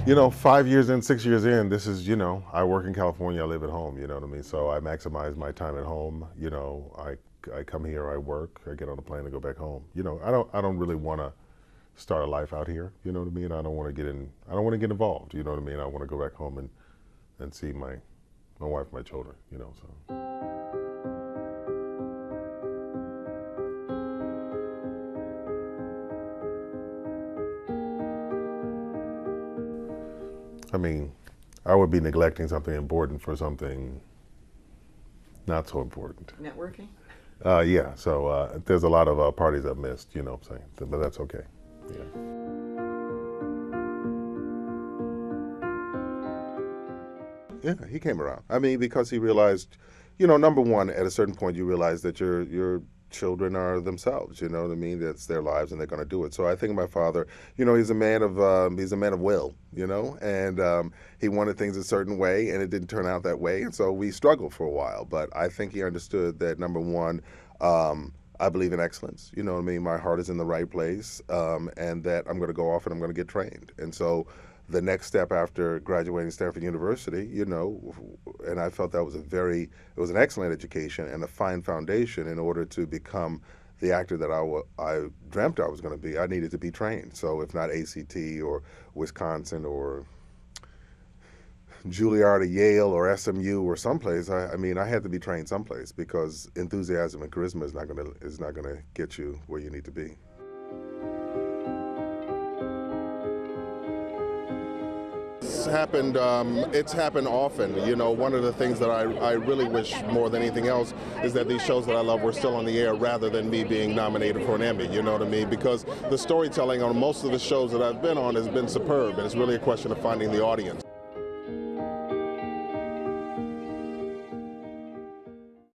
You know, 5 years in, 6 years in, this is, I work in California, I live at home, you know what I mean? So I maximize my time at home. I come here, I work, I get on a plane and go back home. I don't really want to start a life out here, you know what I mean? I don't want to get involved, you know what I mean? I want to go back home and see my wife, my children, so. I mean, I would be neglecting something important for something not so important. Networking? Yeah, so there's a lot of parties I've missed, you know what I'm saying? But that's okay. Yeah. Yeah, he came around. I mean, because he realized, number one, at a certain point, you realize that your children are themselves. You know what I mean? That's their lives, and they're going to do it. So I think my father, he's a man of will. And he wanted things a certain way, and it didn't turn out that way, and so we struggled for a while. But I think he understood that number one. I believe in excellence. You know what I mean? My heart is in the right place, and that I'm going to go off and I'm going to get trained. And so the next step after graduating Stanford University, and I felt that was it was an excellent education and a fine foundation in order to become the actor that I dreamt I was going to be. I needed to be trained. So if not ACT or Wisconsin or Juilliard or Yale or SMU or someplace, I mean, I had to be trained someplace because enthusiasm and charisma is not gonna get you where you need to be. It's happened often. One of the things that I really wish more than anything else is that these shows that I love were still on the air rather than me being nominated for an Emmy, you know what I mean? Because the storytelling on most of the shows that I've been on has been superb, and it's really a question of finding the audience.